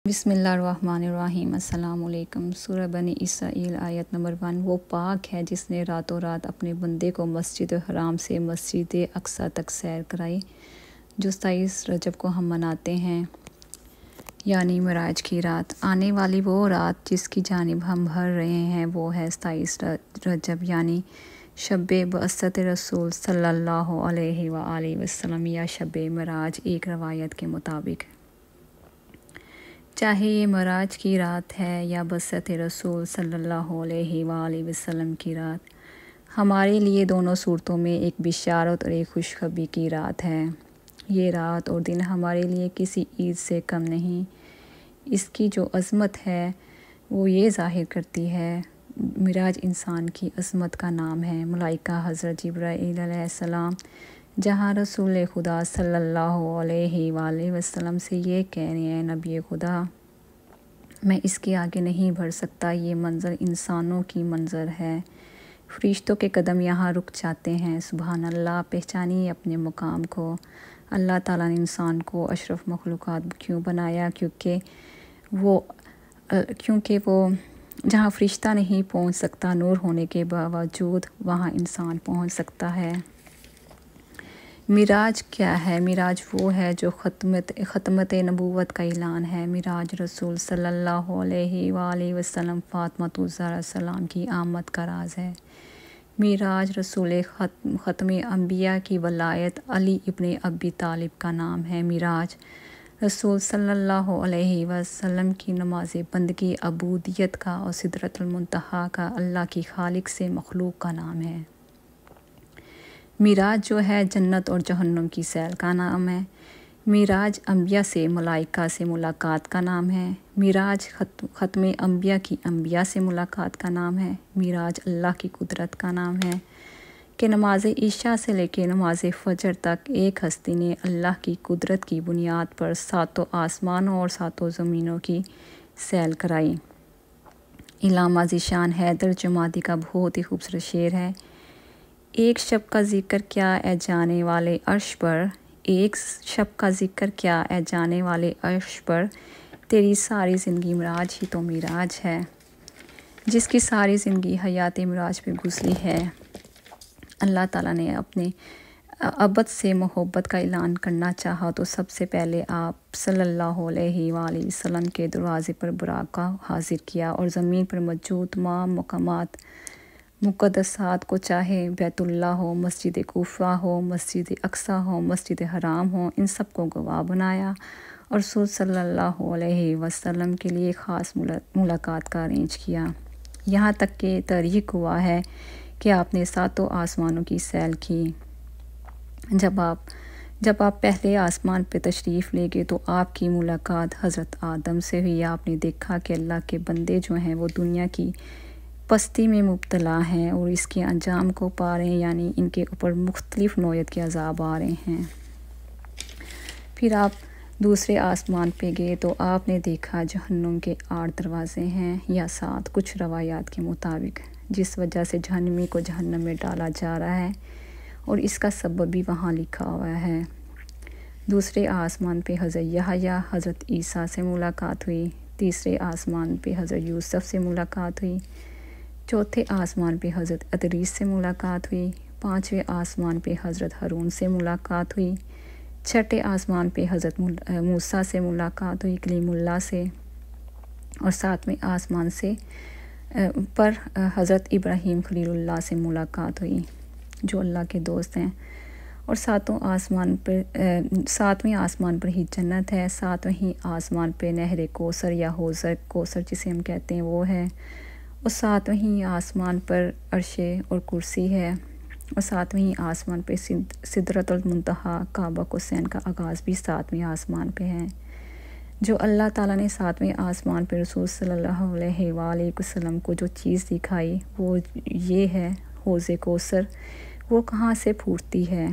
بسم اللہ الرحمن الرحیم۔ السلام علیکم۔ سورہ بنی اسرائیل آیت نمبر 1۔ وہ پاک ہے جس نے راتوں رات اپنے بندے کو مسجد حرام سے مسجد اقصیٰ تک سیر کرائی، جو 27 رجب کو ہم مناتے ہیں، یعنی معراج کی رات۔ آنے والی وہ رات جس کی جانب ہم بڑھ رہے ہیں وہ ہے 27 رجب، یعنی شب بعثت رسول صلی اللہ علیہ وآلہ وسلم یا شب معراج ایک روایت کے مطابق۔ چاہے یہ معراج کی رات ہے یا بعثت رسول صلی اللہ علیہ وآلہ وسلم کی رات، ہمارے لیے دونوں صورتوں میں ایک بشارت اور ایک خوشخبری کی رات ہے۔ یہ رات اور دن ہمارے لیے کسی عید سے کم نہیں۔ اس کی جو عظمت ہے وہ یہ ظاہر کرتی ہے۔ معراج انسان کی عظمت کا نام ہے۔ ملائکہ حضرت جبرائیل علیہ السلام جہاں رسول خدا صلی اللہ علیہ وآلہ وسلم سے یہ کہہ رہے ہیں، نبی خدا میں اس کے آگے نہیں بڑھ سکتا، یہ منظر انسانوں کی منظر ہے۔ فرشتوں کے قدم یہاں رک جاتے ہیں۔ سبحان اللہ، پہچانیے اپنے مقام کو۔ اللہ تعالیٰ نے انسان کو اشرف مخلوقات کیوں بنایا؟ کیونکہ وہ جہاں فرشتہ نہیں پہنچ سکتا، نور ہونے کے باوجود وہاں انسان پہنچ سکتا ہے۔ معراج کیا ہے؟ معراج وہ ہے جو ختمت نبوت کا اعلان ہے۔ معراج رسول صلی اللہ علیہ وآلہ وسلم فاطمۃ الزہرا السلام کی آمد کا راز ہے۔ معراج رسول ختم انبیاء کی ولایت علی ابن ابی طالب کا نام ہے۔ معراج رسول صلی اللہ علیہ وسلم کی نماز بندگی، عبودیت کا اور سدرۃ المنتہا کا اللہ کی خالق سے مخلوق کا نام ہے۔ معراج جو ہے جنت اور جہنم کی سیر کا نام ہے۔ معراج انبیاء سے ملائکہ سے ملاقات کا نام ہے۔ معراج ختم انبیاء کی انبیاء سے ملاقات کا نام ہے۔ معراج اللہ کی قدرت کا نام ہے کہ نماز عشاء سے لے کے نماز فجر تک ایک ہستی نے اللہ کی قدرت کی بنیاد پر 7 آسمانوں اور 7 زمینوں کی سیر کرائی۔ علامہ ذیشان حیدر جمادی کا بہت ہی خوبصورت شعر ہے۔ ایک شب کا ذکر کیا اے جانے والے عرش پر، ایک شب کا ذکر کیا اے جانے والے عرش پر، تیری ساری زندگی معراج ہی تو معراج ہے۔ جس کی ساری زندگی حیات معراج پہ گزری ہے۔ اللہ تعالیٰ نے اپنے ابد سے محبت کا اعلان کرنا چاہا تو سب سے پہلے آپ صلی اللہ علیہ وآلہ وسلم کے دروازے پر براق کا حاضر کیا، اور زمین پر موجود تمام مقامات مقدسات کو، چاہے بیت اللہ ہو، مسجد کوفہ ہو، مسجد اقصیٰ ہو، مسجد حرام ہو، ان سب کو گواہ بنایا، اور رسول صلی اللہ علیہ وسلم کے لیے خاص ملاقات کا ارینج کیا۔ یہاں تک کہ تاریخ گواہ ہے کہ آپ نے 7 آسمانوں کی سیر کی۔ جب آپ پہلے آسمان پہ تشریف لے گئے تو آپ کی ملاقات حضرت آدم سے ہوئی۔ آپ نے دیکھا کہ اللہ کے بندے جو ہیں وہ دنیا کی پستی میں مبتلا ہیں اور اس کے انجام کو پا رہے ہیں، یعنی ان کے اوپر مختلف نوعیت کے عذاب آ رہے ہیں۔ پھر آپ دوسرے آسمان پہ گئے تو آپ نے دیکھا جہنم کے 8 دروازے ہیں یا 7 کچھ روایات کے مطابق، جس وجہ سے جہنمی کو جہنم میں ڈالا جا رہا ہے، اور اس کا سبب بھی وہاں لکھا ہوا ہے۔ دوسرے آسمان پہ حضرت یحییٰ حضرت عیسیٰ سے ملاقات ہوئی۔ تیسرے آسمان پہ حضرت یوسف سے ملاقات ہوئی۔ چوتھے آسمان پہ حضرت ادریس سے ملاقات ہوئی۔ 5ویں آسمان پہ حضرت ہارون سے ملاقات ہوئی۔ 6ٹھے آسمان پہ حضرت موسیٰ سے ملاقات ہوئی، کلیم اللہ سے، اور 7ویں آسمان پر حضرت ابراہیم خلیل اللہ سے ملاقات ہوئی، جو اللہ کے دوست ہیں، اور 7ویں آسمان پر ہی جنت ہے۔ 7ویں آسمان پہ نہر کوثر یا حوض کوثر جسے ہم کہتے ہیں وہ ہے، اور 7ویں آسمان پر عرش اور کرسی ہے، اور 7ویں آسمان پہ سدرۃ المنتہا، کعبہ حسین کا آغاز بھی 7ویں آسمان پہ ہے۔ جو اللہ تعالیٰ نے 7ویں آسمان پہ رسول صلی اللہ علیہ وآلہ وسلم کو جو چیز دکھائی وہ یہ ہے حوض کوثر۔ وہ کہاں سے پھوٹتی ہے،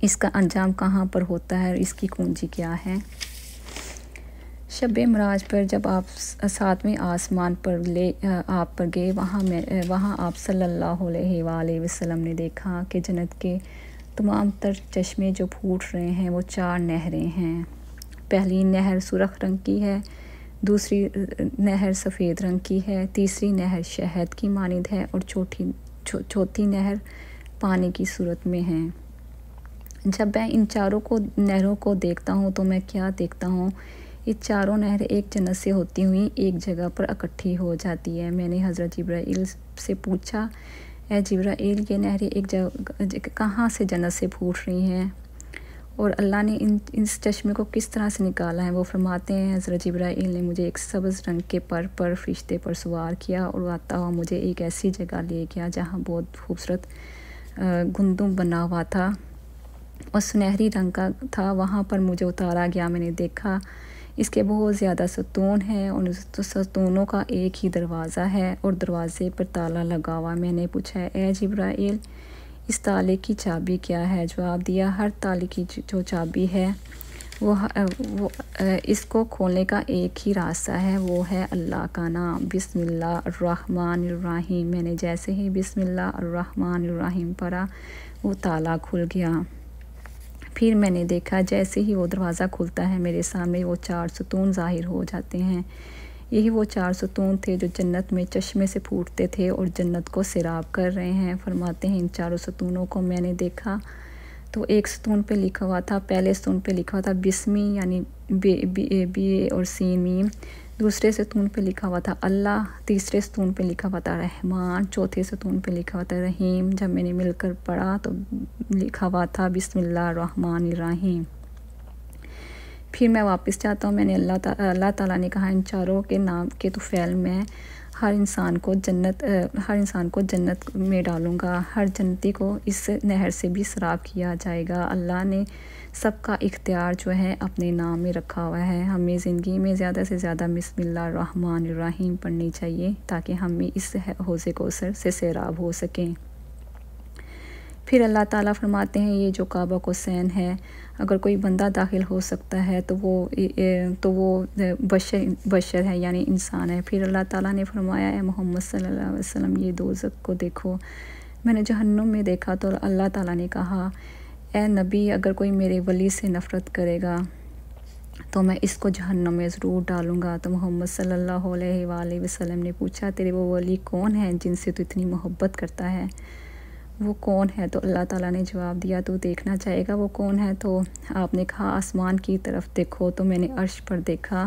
اس کا انجام کہاں پر ہوتا ہے، اور اس کی کنجی کیا ہے؟ شب معراج پر جب آپ 7ویں آسمان پر گئے، وہاں آپ صلی اللہ علیہ وآلہ وسلم نے دیکھا کہ جنت کے تمام تر چشمے جو پھوٹ رہے ہیں وہ 4 نہریں ہیں۔ پہلی نہر سرخ رنگ کی ہے، دوسری نہر سفید رنگ کی ہے، تیسری نہر شہد کی مانند ہے اور چوتھی نہر پانی کی صورت میں ہے۔ جب میں ان چاروں نہروں کو دیکھتا ہوں تو میں کیا دیکھتا ہوں؟ یہ چاروں نہریں ایک جنت سے ہوتی ہوئی ایک جگہ پر اکٹھی ہو جاتی ہے۔ میں نے حضرت جبرائیل سے پوچھا، اے جبرائیل، یہ نہریں ایک جگہ کہاں سے جنت سے پھوٹ رہی ہیں اور اللہ نے اس چشمے کو کس طرح سے نکالا ہے؟ وہ فرماتے ہیں، حضرت جبرائیل نے مجھے ایک سبز رنگ کے پر فرشتے پر سوار کیا اور آتا ہوا مجھے ایک ایسی جگہ لے گیا جہاں بہت خوبصورت گندم بنا ہوا تھا اور سنہری رنگ کا تھا۔ وہاں پر مجھے اتارا گیا، میں نے دیکھا اس کے بہت زیادہ ستون ہیں اور ستونوں کا ایک ہی دروازہ ہے اور دروازے پر تالا لگا ہوا۔ میں نے پوچھا، اے جبرائیل، اس تالے کی چابی کیا ہے؟ جواب دیا، ہر تالے کی جو چابی ہے وہ اس کو کھولنے کا ایک ہی راستہ ہے، وہ ہے اللہ کا نام، بسم اللہ الرحمن الرحیم۔ میں نے جیسے ہی بسم اللہ الرحمن الرحیم پڑھا وہ تالا کھل گیا۔ پھر میں نے دیکھا جیسے ہی وہ دروازہ کھلتا ہے میرے سامنے وہ 4 ستون ظاہر ہو جاتے ہیں۔ یہی وہ 4 ستون تھے جو جنت میں چشمے سے پھوٹتے تھے اور جنت کو سیراب کر رہے ہیں۔ فرماتے ہیں ان 4 ستونوں کو میں نے دیکھا تو ایک ستون پہ لکھا ہوا تھا، پہلے ستون پہ لکھا ہوا تھا بسمی یعنی بی اور سین میم، دوسرے ستون پہ لکھا ہوا تھا اللہ، تیسرے ستون پہ لکھا ہوا تھا رحمان، چوتھے ستون پہ لکھا ہوا تھا رحیم۔ جب میں نے مل کر پڑھا تو لکھا ہوا تھا بسم اللہ الرحمن الرحیم۔ پھر میں واپس جاتا ہوں، میں نے اللہ تعالیٰ نے کہا ان چاروں کے نام کے طفیل میں ہر انسان کو جنت میں ڈالوں گا، ہر جنتی کو اس نہر سے بھی سیراب کیا جائے گا۔ اللہ نے سب کا اختیار جو ہے اپنے نام میں رکھا ہوا ہے۔ ہمیں زندگی میں زیادہ سے زیادہ بسم اللہ الرحمن الرحیم پڑھنی چاہیے تاکہ ہم بھی اس حوض کوثر سے سیراب ہو سکیں۔ پھر اللہ تعالیٰ فرماتے ہیں یہ جو کعبہ کوثین ہے اگر کوئی بندہ داخل ہو سکتا ہے تو وہ بشر ہے یعنی انسان ہے۔ پھر اللہ تعالیٰ نے فرمایا، اے محمد صلی اللہ علیہ وسلم، یہ دوزخ کو دیکھو۔ میں نے جہنم میں دیکھا تو اللہ تعالیٰ نے کہا، اے نبی، اگر کوئی میرے ولی سے نفرت کرے گا تو میں اس کو جہنم میں ضرور ڈالوں گا۔ تو محمد صلی اللہ علیہ وآلہ وسلم نے پوچھا، تیرے وہ ولی کون ہیں جن سے تو اتنی محبت کرتا ہے؟ وہ کون ہے؟ تو اللہ تعالیٰ نے جواب دیا، تو دیکھنا چاہے گا وہ کون ہے؟ تو آپ نے کہا آسمان کی طرف دیکھو۔ تو میں نے عرش پر دیکھا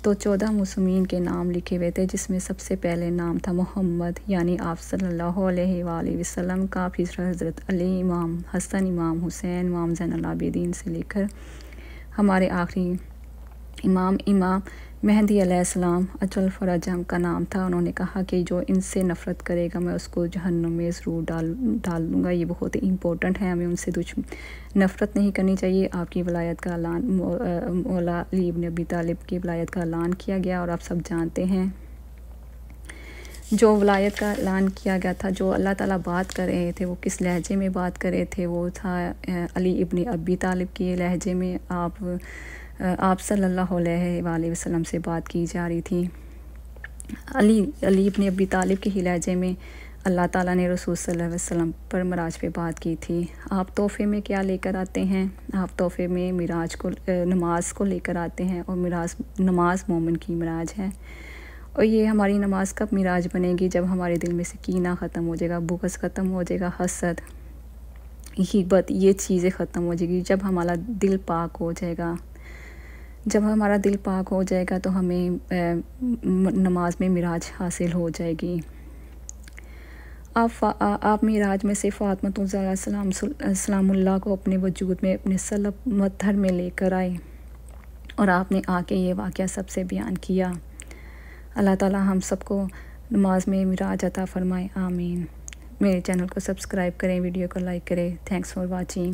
تو 14 معصومین کے نام لکھے ہوئے تھے جس میں سب سے پہلے نام تھا محمد یعنی آپ صلی اللہ علیہ وآلہ وسلم کا، پھر حضرت علی، امام حسن، امام حسین، امام زین العابدین سے لے کر ہمارے آخری امام مہدی علیہ السلام اجل فرجم کا نام تھا۔ انہوں نے کہا کہ جو ان سے نفرت کرے گا میں اس کو جہنم میں ضرور ڈال دوں گا۔ یہ بہت ہی امپورٹنٹ ہے، ہمیں ان سے نفرت نہیں کرنی چاہیے۔ آپ کی ولایت کا اعلان مولا علی ابن ابی طالب کی ولایت کا اعلان کیا گیا اور آپ سب جانتے ہیں جو ولایت کا اعلان کیا گیا تھا، جو اللہ تعالیٰ بات کر رہے تھے وہ کس لہجے میں بات کر رہے تھے؟ وہ تھا علی ابن ابی طالب کی لہجے میں آپ صلی اللہ علیہ وآلہ وسلم سے بات کی جا رہی تھی۔ علی ابن ابی طالب کی ہی لہجے میں اللہ تعالیٰ نے رسول صلی اللہ علیہ وسلم پر معراج پہ بات کی تھی۔ آپ تحفے میں کیا لے کر آتے ہیں؟ آپ تحفے میں نماز کو لے کر آتے ہیں اور نماز مومن کی معراج ہے۔ اور یہ ہماری نماز کب معراج بنے گی؟ جب ہمارے دل میں سے کینہ ختم ہو جائے گا، بغض ختم ہو جائے گا، حسد، غیبت، یہ چیزیں ختم ہو جائے گی۔ جب ہمارا دل پاک ہو جائے گا، جب ہمارا دل پاک ہو جائے گا تو ہمیں نماز میں معراج حاصل ہو جائے گی۔ آپ معراج میں سے فاطمۃ الزہرا سلام اللہ کو اپنے وجود میں اپنے صلب مطہر میں لے کر آئے اور آپ نے آ کے یہ واقعہ سب سے بیان کیا۔ اللہ تعالیٰ ہم سب کو نماز میں معراج عطا فرمائے، آمین۔ میرے چینل کو سبسکرائب کریں، ویڈیو کو لائک کریں۔ Thanks for watching.